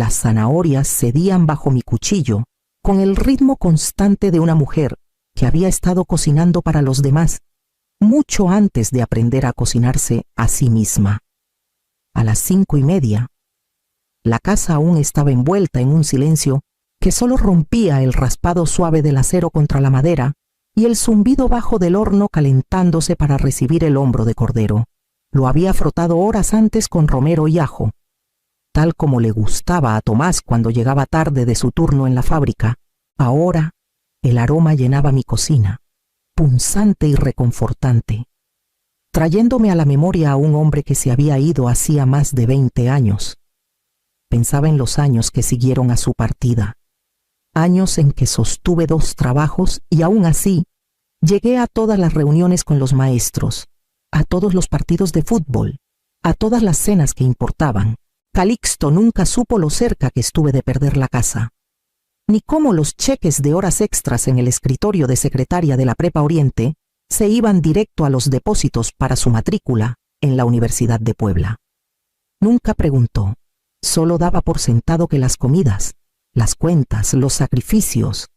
Las zanahorias cedían bajo mi cuchillo con el ritmo constante de una mujer que había estado cocinando para los demás, mucho antes de aprender a cocinarse a sí misma. A las 5:30, la casa aún estaba envuelta en un silencio que solo rompía el raspado suave del acero contra la madera y el zumbido bajo del horno calentándose para recibir el hombro de cordero. Lo había frotado horas antes con romero y ajo, tal como le gustaba a Tomás cuando llegaba tarde de su turno en la fábrica. Ahora el aroma llenaba mi cocina, punzante y reconfortante, trayéndome a la memoria a un hombre que se había ido hacía más de 20 años. Pensaba en los años que siguieron a su partida, años en que sostuve 2 trabajos y aún así llegué a todas las reuniones con los maestros, a todos los partidos de fútbol, a todas las cenas que importaban. Calixto nunca supo lo cerca que estuve de perder la casa, ni cómo los cheques de horas extras en el escritorio de secretaria de la Prepa Oriente se iban directo a los depósitos para su matrícula en la Universidad de Puebla. Nunca preguntó, solo daba por sentado que las comidas, las cuentas, los sacrificios,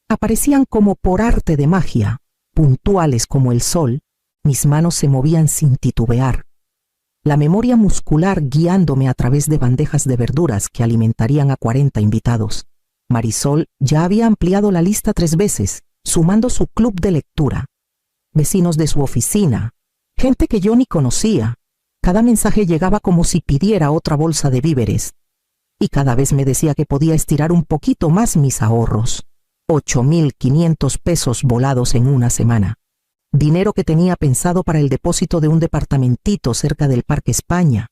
aparecían como por arte de magia, puntuales como el sol. Mis manos se movían sin titubear, la memoria muscular guiándome a través de bandejas de verduras que alimentarían a 40 invitados. Marisol ya había ampliado la lista 3 veces, sumando su club de lectura. Vecinos de su oficina, gente que yo ni conocía. Cada mensaje llegaba como si pidiera otra bolsa de víveres. Y cada vez me decía que podía estirar un poquito más mis ahorros. 8,500 pesos volados en una semana. Dinero que tenía pensado para el depósito de un departamentito cerca del Parque España,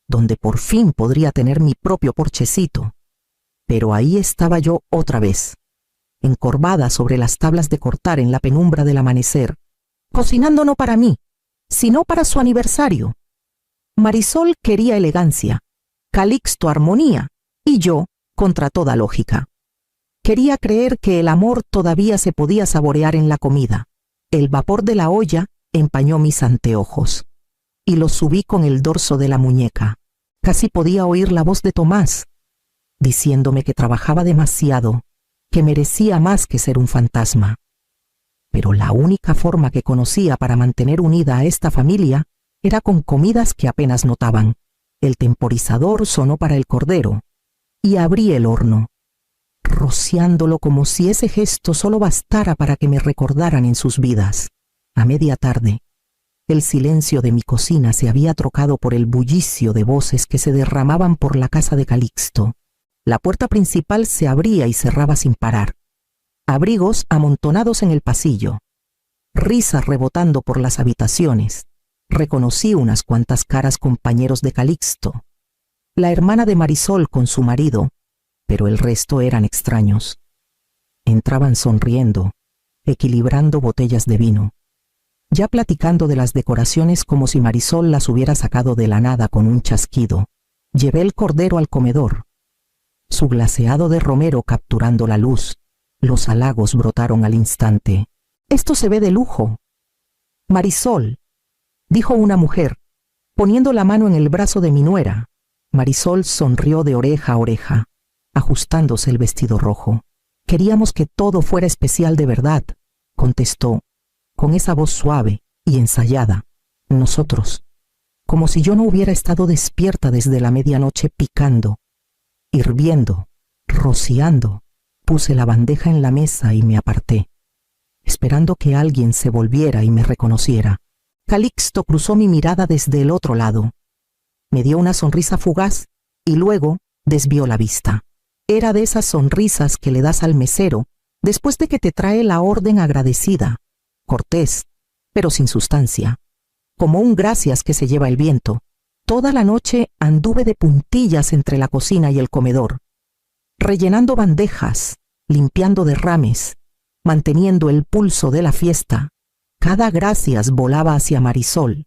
donde por fin podría tener mi propio porchecito. Pero ahí estaba yo otra vez, encorvada sobre las tablas de cortar en la penumbra del amanecer, cocinando no para mí, sino para su aniversario. Marisol quería elegancia, Calixto armonía, y yo, contra toda lógica, quería creer que el amor todavía se podía saborear en la comida. El vapor de la olla empañó mis anteojos y los subí con el dorso de la muñeca. Casi podía oír la voz de Tomás, diciéndome que trabajaba demasiado, que merecía más que ser un fantasma. Pero la única forma que conocía para mantener unida a esta familia era con comidas que apenas notaban. El temporizador sonó para el cordero y abrí el horno, rociándolo como si ese gesto solo bastara para que me recordaran en sus vidas. A media tarde, el silencio de mi cocina se había trocado por el bullicio de voces que se derramaban por la casa de Calixto. La puerta principal se abría y cerraba sin parar. Abrigos amontonados en el pasillo, risas rebotando por las habitaciones. Reconocí unas cuantas caras compañeros de Calixto, la hermana de Marisol con su marido, pero el resto eran extraños. Entraban sonriendo, equilibrando botellas de vino, ya platicando de las decoraciones como si Marisol las hubiera sacado de la nada con un chasquido. Llevé el cordero al comedor, su glaseado de romero capturando la luz. Los halagos brotaron al instante. «Esto se ve de lujo». «Marisol», dijo una mujer, poniendo la mano en el brazo de mi nuera. Marisol sonrió de oreja a oreja, ajustándose el vestido rojo. «Queríamos que todo fuera especial de verdad», contestó, con esa voz suave y ensayada. «Nosotros», como si yo no hubiera estado despierta desde la medianoche picando, hirviendo, rociando. Puse la bandeja en la mesa y me aparté, esperando que alguien se volviera y me reconociera. Calixto cruzó mi mirada desde el otro lado. Me dio una sonrisa fugaz y luego desvió la vista. Era de esas sonrisas que le das al mesero después de que te trae la orden agradecida, cortés, pero sin sustancia, como un gracias que se lleva el viento. Toda la noche anduve de puntillas entre la cocina y el comedor, rellenando bandejas, limpiando derrames, manteniendo el pulso de la fiesta. Cada gracias volaba hacia Marisol.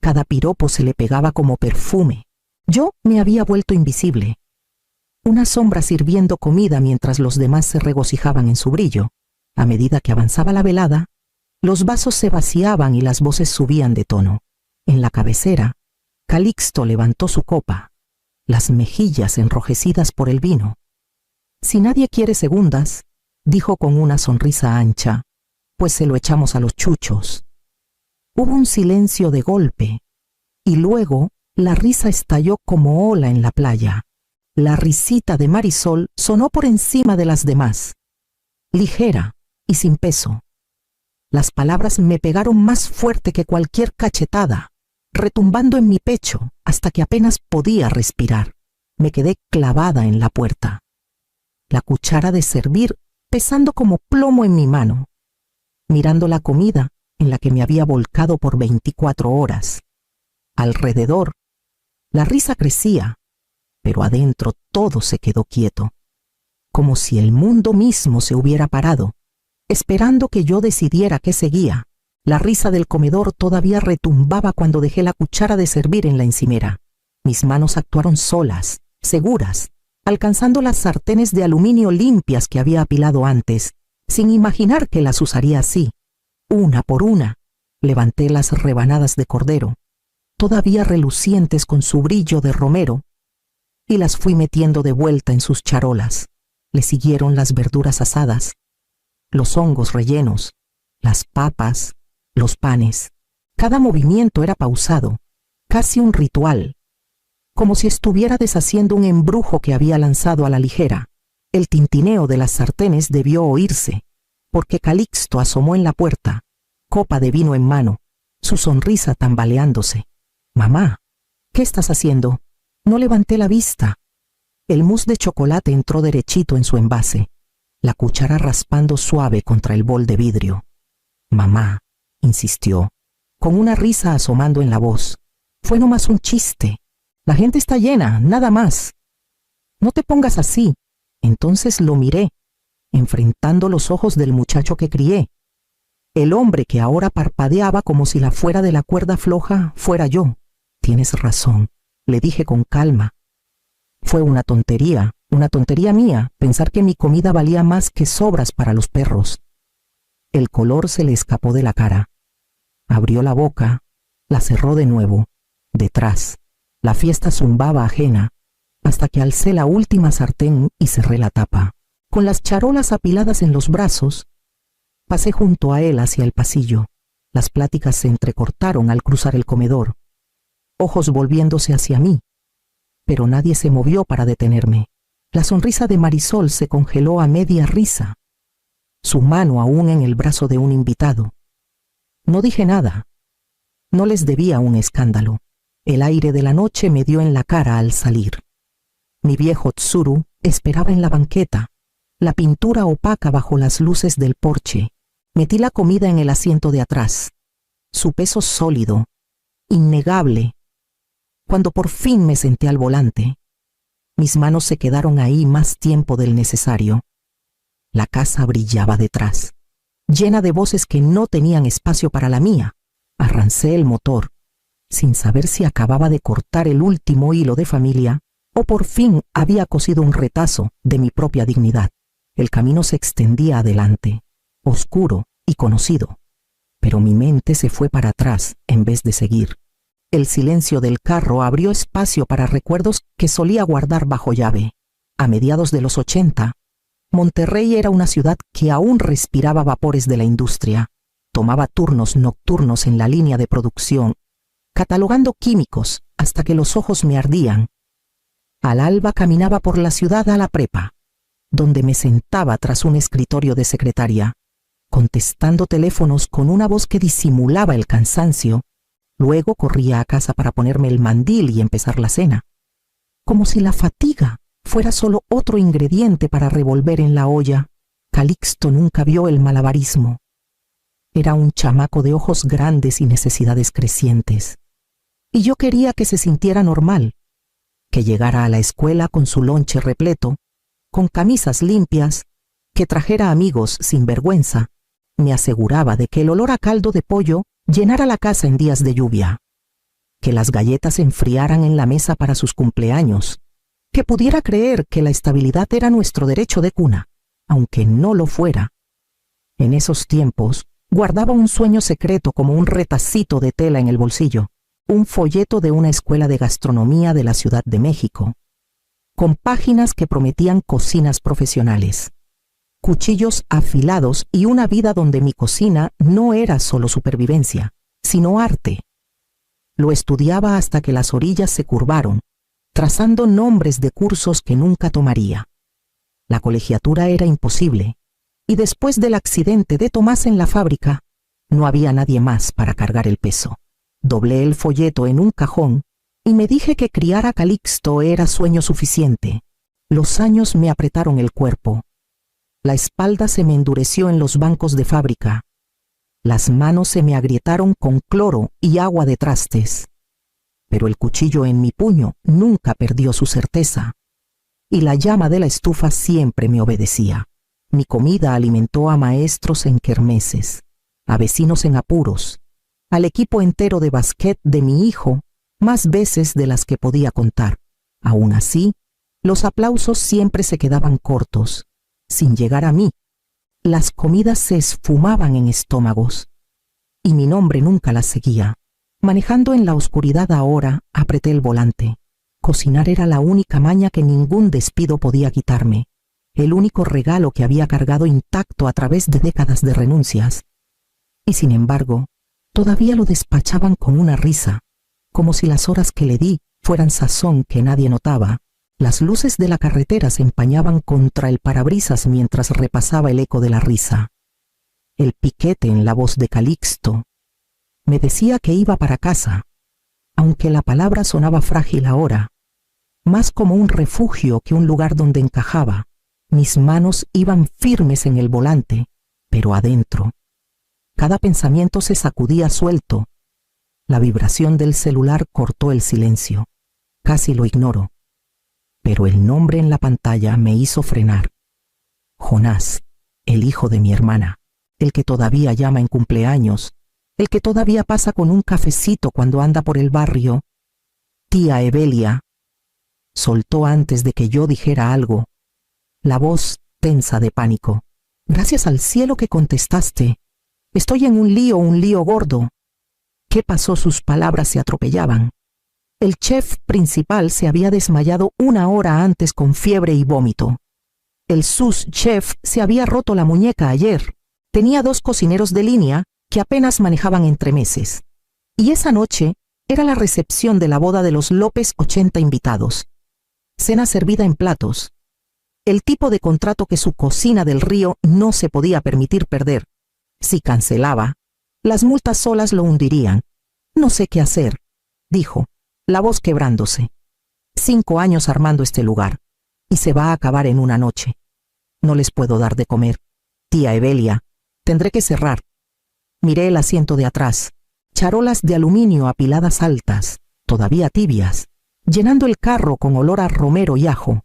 Cada piropo se le pegaba como perfume. Yo me había vuelto invisible, una sombra sirviendo comida mientras los demás se regocijaban en su brillo. A medida que avanzaba la velada, los vasos se vaciaban y las voces subían de tono. En la cabecera, Calixto levantó su copa, las mejillas enrojecidas por el vino. Si nadie quiere segundas, dijo con una sonrisa ancha, pues se lo echamos a los chuchos. Hubo un silencio de golpe, y luego la risa estalló como ola en la playa. La risita de Marisol sonó por encima de las demás, ligera y sin peso. Las palabras me pegaron más fuerte que cualquier cachetada, retumbando en mi pecho hasta que apenas podía respirar. Me quedé clavada en la puerta, la cuchara de servir pesando como plomo en mi mano, mirando la comida en la que me había volcado por 24 horas. Alrededor, la risa crecía, pero adentro todo se quedó quieto, como si el mundo mismo se hubiera parado, esperando que yo decidiera qué seguía. La risa del comedor todavía retumbaba cuando dejé la cuchara de servir en la encimera. Mis manos actuaron solas, seguras, alcanzando las sartenes de aluminio limpias que había apilado antes, sin imaginar que las usaría así. Una por una, levanté las rebanadas de cordero, todavía relucientes con su brillo de romero, y las fui metiendo de vuelta en sus charolas. Le siguieron las verduras asadas, los hongos rellenos, las papas, los panes. Cada movimiento era pausado, casi un ritual, como si estuviera deshaciendo un embrujo que había lanzado a la ligera. El tintineo de las sartenes debió oírse, porque Calixto asomó en la puerta, copa de vino en mano, su sonrisa tambaleándose. «Mamá, ¿qué estás haciendo?» No levanté la vista. El mousse de chocolate entró derechito en su envase, la cuchara raspando suave contra el bol de vidrio. «Mamá», insistió, con una risa asomando en la voz, «fue nomás un chiste. La gente está llena, nada más. No te pongas así». Entonces lo miré, enfrentando los ojos del muchacho que crié. El hombre que ahora parpadeaba como si la fuera de la cuerda floja fuera yo. «Tienes razón», le dije con calma. «Fue una tontería mía, pensar que mi comida valía más que sobras para los perros». El color se le escapó de la cara. Abrió la boca, la cerró de nuevo, detrás. La fiesta zumbaba ajena, hasta que alcé la última sartén y cerré la tapa. Con las charolas apiladas en los brazos, pasé junto a él hacia el pasillo. Las pláticas se entrecortaron al cruzar el comedor, ojos volviéndose hacia mí, pero nadie se movió para detenerme. La sonrisa de Marisol se congeló a media risa, su mano aún en el brazo de un invitado. No dije nada. No les debía un escándalo. El aire de la noche me dio en la cara al salir. Mi viejo Tsuru esperaba en la banqueta, la pintura opaca bajo las luces del porche. Metí la comida en el asiento de atrás. Su peso sólido, innegable. Cuando por fin me senté al volante, mis manos se quedaron ahí más tiempo del necesario. La casa brillaba detrás, llena de voces que no tenían espacio para la mía. Arrancé el motor, sin saber si acababa de cortar el último hilo de familia o por fin había cosido un retazo de mi propia dignidad. El camino se extendía adelante, oscuro y conocido, pero mi mente se fue para atrás en vez de seguir. El silencio del carro abrió espacio para recuerdos que solía guardar bajo llave. A mediados de los 80, Monterrey era una ciudad que aún respiraba vapores de la industria. Tomaba turnos nocturnos en la línea de producción, catalogando químicos hasta que los ojos me ardían. Al alba caminaba por la ciudad a la prepa, donde me sentaba tras un escritorio de secretaria, contestando teléfonos con una voz que disimulaba el cansancio. Luego corría a casa para ponerme el mandil y empezar la cena, como si la fatiga fuera solo otro ingrediente para revolver en la olla. Calixto nunca vio el malabarismo. Era un chamaco de ojos grandes y necesidades crecientes. Y yo quería que se sintiera normal, que llegara a la escuela con su lonche repleto, con camisas limpias, que trajera amigos sin vergüenza. Me aseguraba de que el olor a caldo de pollo llenara la casa en días de lluvia, que las galletas se enfriaran en la mesa para sus cumpleaños, que pudiera creer que la estabilidad era nuestro derecho de cuna, aunque no lo fuera. En esos tiempos guardaba un sueño secreto como un retacito de tela en el bolsillo. un folleto de una escuela de gastronomía de la Ciudad de México, con páginas que prometían cocinas profesionales, cuchillos afilados y una vida donde mi cocina no era solo supervivencia, sino arte. Lo estudiaba hasta que las orillas se curvaron, trazando nombres de cursos que nunca tomaría. La colegiatura era imposible, y después del accidente de Tomás en la fábrica, no había nadie más para cargar el peso. Doblé el folleto en un cajón y me dije que criar a Calixto era sueño suficiente. Los años me apretaron el cuerpo. La espalda se me endureció en los bancos de fábrica. Las manos se me agrietaron con cloro y agua de trastes. Pero el cuchillo en mi puño nunca perdió su certeza, y la llama de la estufa siempre me obedecía. Mi comida alimentó a maestros en kermeses, a vecinos en apuros, al equipo entero de basquet de mi hijo, más veces de las que podía contar. Aún así, los aplausos siempre se quedaban cortos, sin llegar a mí. Las comidas se esfumaban en estómagos, y mi nombre nunca las seguía. Manejando en la oscuridad ahora, apreté el volante. Cocinar era la única maña que ningún despido podía quitarme, el único regalo que había cargado intacto a través de décadas de renuncias. Y sin embargo, todavía lo despachaban con una risa, como si las horas que le di fueran sazón que nadie notaba. Las luces de la carretera se empañaban contra el parabrisas mientras repasaba el eco de la risa. El piquete en la voz de Calixto me decía que iba para casa, aunque la palabra sonaba frágil ahora, más como un refugio que un lugar donde encajaba. Mis manos iban firmes en el volante, pero adentro. Cada pensamiento se sacudía suelto. La vibración del celular cortó el silencio. Casi lo ignoro. Pero el nombre en la pantalla me hizo frenar. Jonás, el hijo de mi hermana, el que todavía llama en cumpleaños, el que todavía pasa con un cafecito cuando anda por el barrio. Tía Evelia, soltó antes de que yo dijera algo, la voz tensa de pánico. Gracias al cielo que contestaste. Estoy en un lío gordo. ¿Qué pasó? Sus palabras se atropellaban. El chef principal se había desmayado 1 hora antes con fiebre y vómito. El sous chef se había roto la muñeca ayer. Tenía 2 cocineros de línea que apenas manejaban entremeses. Y esa noche era la recepción de la boda de los López, 80 invitados. Cena servida en platos. El tipo de contrato que su cocina del Río no se podía permitir perder. Si cancelaba, las multas solas lo hundirían. No sé qué hacer, dijo, la voz quebrándose. 5 años armando este lugar, y se va a acabar en una noche. No les puedo dar de comer. Tía Evelia, tendré que cerrar. Miré el asiento de atrás, charolas de aluminio apiladas altas, todavía tibias, llenando el carro con olor a romero y ajo.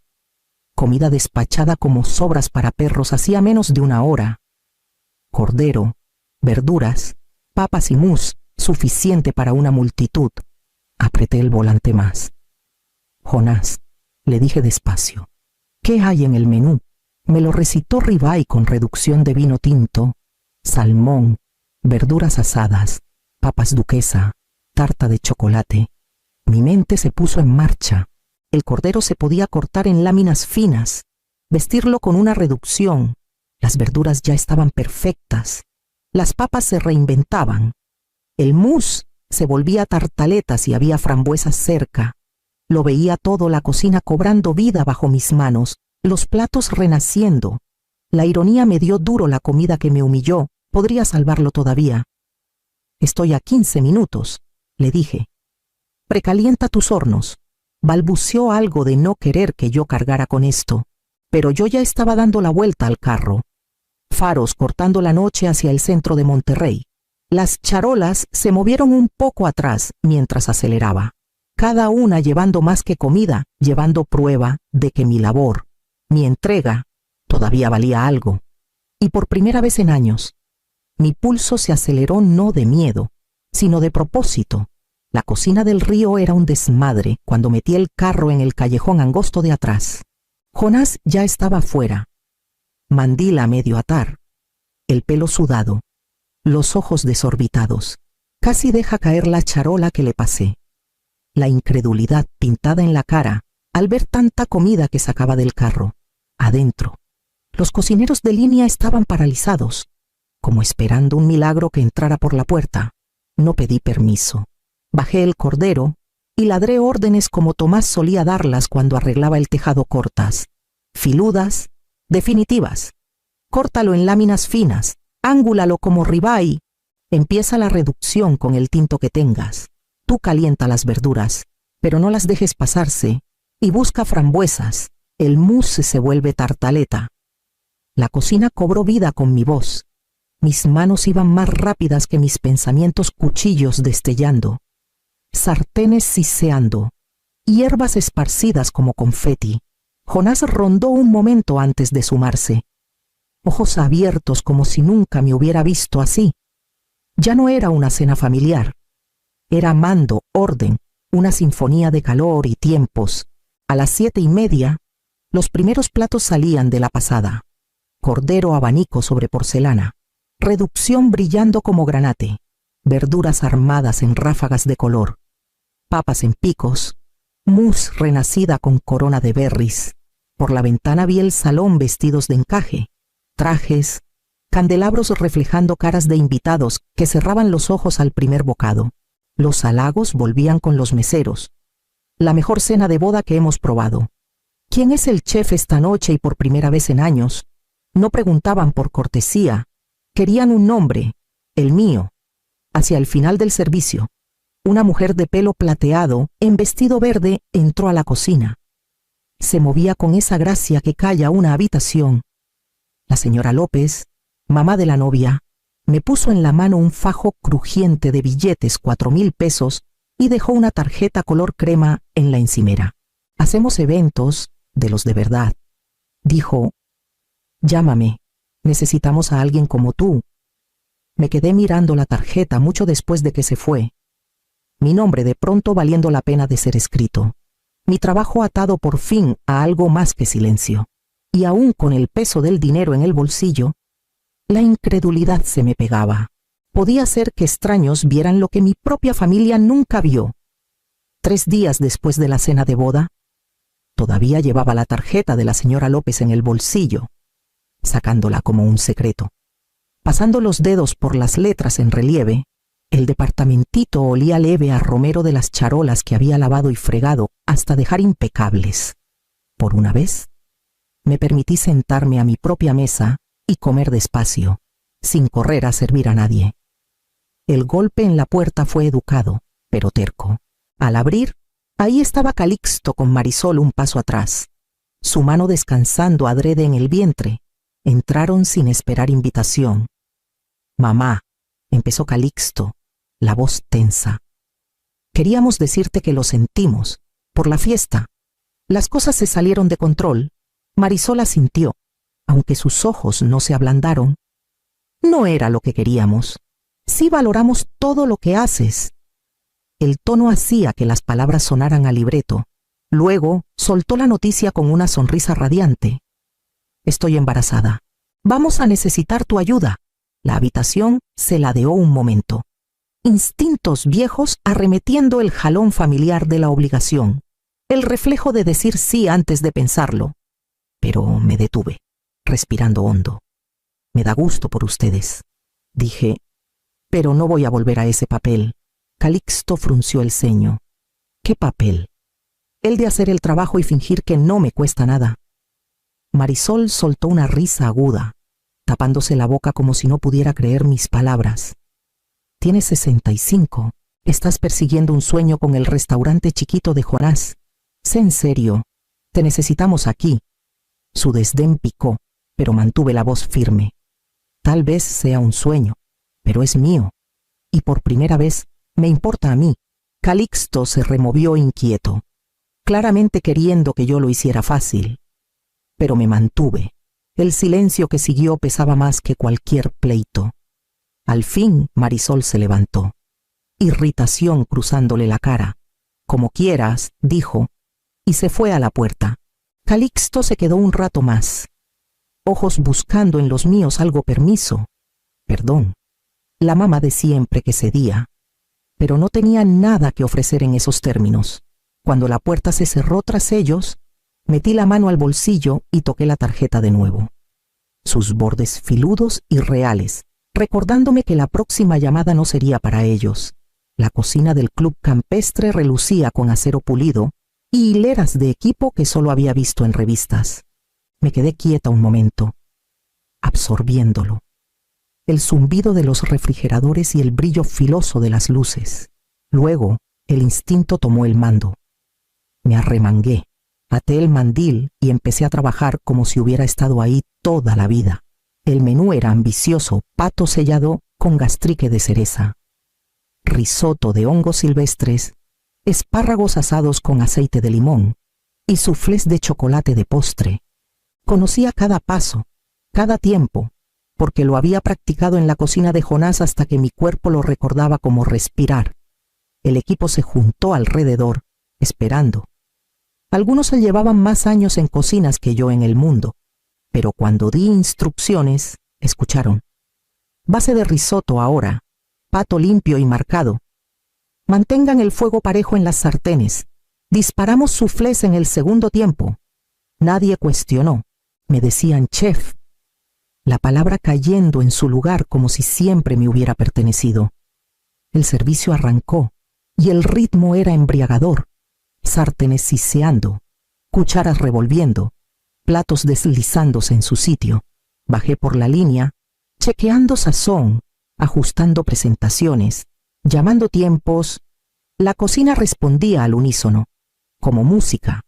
Comida despachada como sobras para perros hacía menos de 1 hora. Cordero, verduras, papas y mousse, suficiente para una multitud. Apreté el volante más. Jonás, le dije despacio, ¿qué hay en el menú? Me lo recitó ribeye con reducción de vino tinto, salmón, verduras asadas, papas duquesa, tarta de chocolate. Mi mente se puso en marcha. El cordero se podía cortar en láminas finas, vestirlo con una reducción. Las verduras ya estaban perfectas. Las papas se reinventaban. El mousse se volvía tartaleta si había frambuesas cerca. Lo veía todo, la cocina cobrando vida bajo mis manos, los platos renaciendo. La ironía me dio duro. La comida que me humilló podría salvarlo todavía. Estoy a 15 minutos, le dije. Precalienta tus hornos. Balbuceó algo de no querer que yo cargara con esto, pero yo ya estaba dando la vuelta al carro. Faros cortando la noche hacia el centro de Monterrey. Las charolas se movieron un poco atrás mientras aceleraba, cada una llevando más que comida, llevando prueba de que mi labor, mi entrega, todavía valía algo. Y por primera vez en años, mi pulso se aceleró no de miedo, sino de propósito. La cocina del Río era un desmadre cuando metí el carro en el callejón angosto de atrás. Jonás ya estaba fuera. Mandil a medio atar, el pelo sudado, los ojos desorbitados. Casi deja caer la charola que le pasé. La incredulidad pintada en la cara al ver tanta comida que sacaba del carro. Adentro, los cocineros de línea estaban paralizados, como esperando un milagro que entrara por la puerta. No pedí permiso. Bajé el cordero y ladré órdenes como Tomás solía darlas cuando arreglaba el tejado, cortas, filudas, definitivas. Córtalo en láminas finas, ángulalo como ribeye. Empieza la reducción con el tinto que tengas. Tú calienta las verduras, pero no las dejes pasarse, y busca frambuesas. El mousse se vuelve tartaleta. La cocina cobró vida con mi voz. Mis manos iban más rápidas que mis pensamientos, cuchillos destellando, sartenes siseando, hierbas esparcidas como confeti. Jonás rondó un momento antes de sumarse, ojos abiertos como si nunca me hubiera visto así. Ya no era una cena familiar. Era mando, orden, una sinfonía de calor y tiempos. A las 7:30, los primeros platos salían de la pasada. Cordero abanico sobre porcelana, reducción brillando como granate, verduras armadas en ráfagas de color, papas en picos, mousse renacida con corona de berries. Por la ventana vi el salón, vestidos de encaje, trajes, candelabros reflejando caras de invitados que cerraban los ojos al primer bocado. Los halagos volvían con los meseros. La mejor cena de boda que hemos probado. ¿Quién es el chef esta noche y por primera vez en años? No preguntaban por cortesía. Querían un nombre, el mío. Hacia el final del servicio, una mujer de pelo plateado, en vestido verde, entró a la cocina. Se movía con esa gracia que calla una habitación. La señora López, mamá de la novia, me puso en la mano un fajo crujiente de billetes, 4,000 pesos, y dejó una tarjeta color crema en la encimera. Hacemos eventos, de los de verdad. Dijo, llámame, necesitamos a alguien como tú. Me quedé mirando la tarjeta mucho después de que se fue. Mi nombre de pronto valiendo la pena de ser escrito. Mi trabajo atado por fin a algo más que silencio. Y aún con el peso del dinero en el bolsillo, la incredulidad se me pegaba. Podía ser que extraños vieran lo que mi propia familia nunca vio. 3 días después de la cena de boda, todavía llevaba la tarjeta de la señora López en el bolsillo, sacándola como un secreto. Pasando los dedos por las letras en relieve, el departamentito olía leve a romero de las charolas que había lavado y fregado hasta dejar impecables. Por una vez, me permití sentarme a mi propia mesa y comer despacio, sin correr a servir a nadie. El golpe en la puerta fue educado, pero terco. Al abrir, ahí estaba Calixto con Marisol un paso atrás, su mano descansando adrede en el vientre. Entraron sin esperar invitación. Mamá, empezó Calixto, la voz tensa. Queríamos decirte que lo sentimos, por la fiesta. Las cosas se salieron de control. Marisol asintió, aunque sus ojos no se ablandaron. No era lo que queríamos. Sí valoramos todo lo que haces. El tono hacía que las palabras sonaran a libreto. Luego soltó la noticia con una sonrisa radiante. Estoy embarazada. Vamos a necesitar tu ayuda. La habitación se ladeó un momento. Instintos viejos arremetiendo el jalón familiar de la obligación. El reflejo de decir sí antes de pensarlo. Pero me detuve, respirando hondo. Me da gusto por ustedes. Dije, pero no voy a volver a ese papel. Calixto frunció el ceño. ¿Qué papel? El de hacer el trabajo y fingir que no me cuesta nada. Marisol soltó una risa aguda, tapándose la boca como si no pudiera creer mis palabras. Tienes 65. Estás persiguiendo un sueño con el restaurante chiquito de Jonás. Sé en serio. Te necesitamos aquí. Su desdén picó, pero mantuve la voz firme. Tal vez sea un sueño, pero es mío. Y por primera vez me importa a mí. Calixto se removió inquieto, claramente queriendo que yo lo hiciera fácil. Pero me mantuve. El silencio que siguió pesaba más que cualquier pleito. Al fin Marisol se levantó, irritación cruzándole la cara. Como quieras, dijo, y se fue a la puerta. Calixto se quedó un rato más, ojos buscando en los míos algo permiso. Perdón. La mamá de siempre que cedía. pero no tenía nada que ofrecer en esos términos. Cuando la puerta se cerró tras ellos, metí la mano al bolsillo y toqué la tarjeta de nuevo. Sus bordes filudos y reales, recordándome que la próxima llamada no sería para ellos. La cocina del club campestre relucía con acero pulido y hileras de equipo que solo había visto en revistas. Me quedé quieta un momento, absorbiéndolo. El zumbido de los refrigeradores y el brillo filoso de las luces. Luego, el instinto tomó el mando. Me arremangué, até el mandil y empecé a trabajar como si hubiera estado ahí toda la vida. El menú era ambicioso: pato sellado con gastrique de cereza, risotto de hongos silvestres, espárragos asados con aceite de limón y suflés de chocolate de postre. Conocía cada paso, cada tiempo, porque lo había practicado en la cocina de Jonás hasta que mi cuerpo lo recordaba como respirar. El equipo se juntó alrededor, esperando. Algunos se llevaban más años en cocinas que yo en el mundo, pero cuando di instrucciones, escucharon. Base de risotto ahora, pato limpio y marcado. Mantengan el fuego parejo en las sartenes. Disparamos suflés en el segundo tiempo. Nadie cuestionó. Me decían chef, la palabra cayendo en su lugar como si siempre me hubiera pertenecido. El servicio arrancó y el ritmo era embriagador. Sartenes siseando, cucharas revolviendo, platos deslizándose en su sitio. Bajé por la línea, chequeando sazón, ajustando presentaciones, llamando tiempos. La cocina respondía al unísono, como música.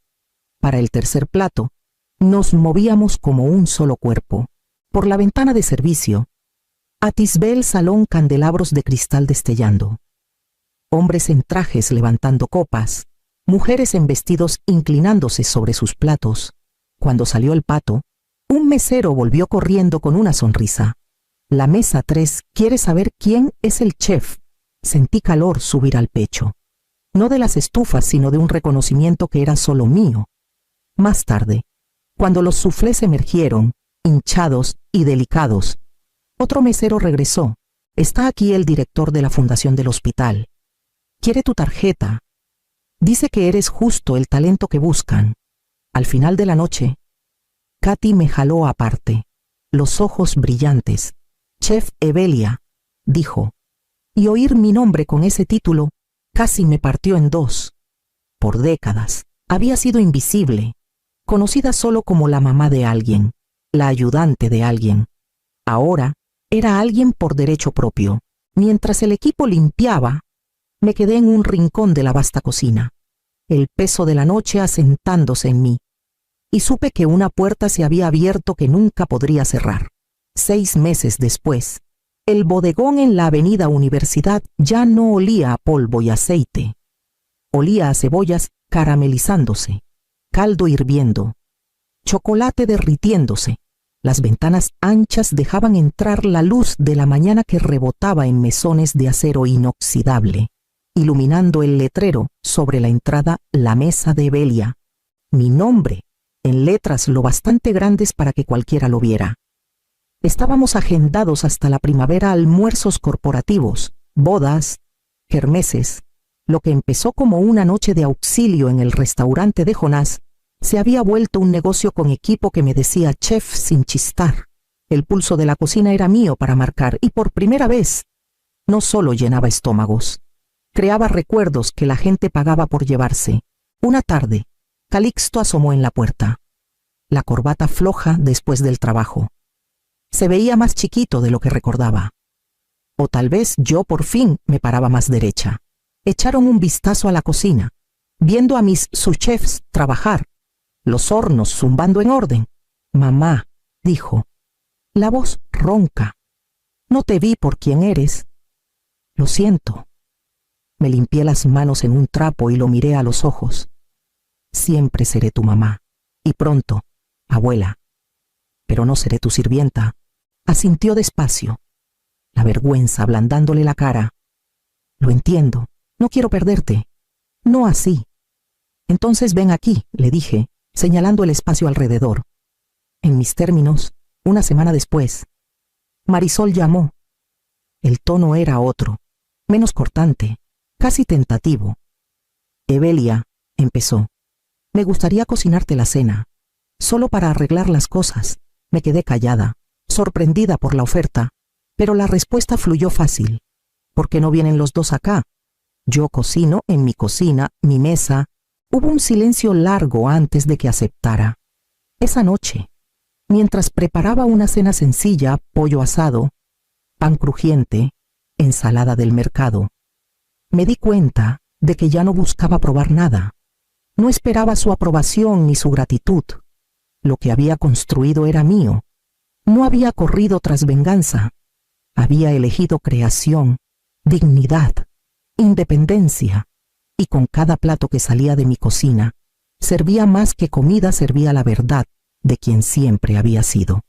Para el tercer plato, nos movíamos como un solo cuerpo. Por la ventana de servicio, atisbé el salón candelabros de cristal destellando. Hombres en trajes levantando copas, mujeres en vestidos inclinándose sobre sus platos. Cuando salió el pato, un mesero volvió corriendo con una sonrisa. La mesa 3 quiere saber quién es el chef. Sentí calor subir al pecho. No de las estufas, sino de un reconocimiento que era solo mío. Más tarde, cuando los suflés emergieron, hinchados y delicados, otro mesero regresó. Está aquí el director de la fundación del hospital. Quiere tu tarjeta. Dice que eres justo el talento que buscan. Al final de la noche, Katy me jaló aparte, los ojos brillantes. Chef Evelia, dijo, y oír mi nombre con ese título casi me partió en dos. Por décadas había sido invisible, conocida solo como la mamá de alguien, la ayudante de alguien. Ahora era alguien por derecho propio. Mientras el equipo limpiaba, me quedé en un rincón de la vasta cocina, el peso de la noche asentándose en mí, y supe que una puerta se había abierto que nunca podría cerrar. 6 meses después, el bodegón en la avenida Universidad ya no olía a polvo y aceite. Olía a cebollas caramelizándose, caldo hirviendo, chocolate derritiéndose. Las ventanas anchas dejaban entrar la luz de la mañana que rebotaba en mesones de acero inoxidable, iluminando el letrero sobre la entrada La Mesa de Evelia. Mi nombre, en letras lo bastante grandes para que cualquiera lo viera. Estábamos agendados hasta la primavera almuerzos corporativos, bodas, kermeses. Lo que empezó como una noche de auxilio en el restaurante de Jonás se había vuelto un negocio con equipo que me decía chef sin chistar. El pulso de la cocina era mío para marcar y por primera vez no solo llenaba estómagos, creaba recuerdos que la gente pagaba por llevarse. Una tarde, Calixto asomó en la puerta, la corbata floja después del trabajo. Se veía más chiquito de lo que recordaba. O tal vez yo por fin me paraba más derecha. Echaron un vistazo a la cocina, viendo a mis subchefs trabajar, los hornos zumbando en orden. Mamá, dijo, la voz ronca. No te vi por quien eres. Lo siento. Me limpié las manos en un trapo y lo miré a los ojos. Siempre seré tu mamá. Y pronto, abuela. Pero no seré tu sirvienta. Asintió despacio, la vergüenza ablandándole la cara. Lo entiendo, no quiero perderte. No así. Entonces ven aquí, le dije, señalando el espacio alrededor. En mis términos, una semana después, Marisol llamó. El tono era otro, menos cortante, casi tentativo. «Evelia», empezó, «me gustaría cocinarte la cena, solo para arreglar las cosas». Me quedé callada, sorprendida por la oferta, pero la respuesta fluyó fácil. «¿Por qué no vienen los dos acá? Yo cocino en mi cocina, mi mesa». Hubo un silencio largo antes de que aceptara. Esa noche, mientras preparaba una cena sencilla, pollo asado, pan crujiente, ensalada del mercado, me di cuenta de que ya no buscaba probar nada. No esperaba su aprobación ni su gratitud. Lo que había construido era mío. No había corrido tras venganza. Había elegido creación, dignidad, independencia, y con cada plato que salía de mi cocina, servía más que comida, servía la verdad de quien siempre había sido.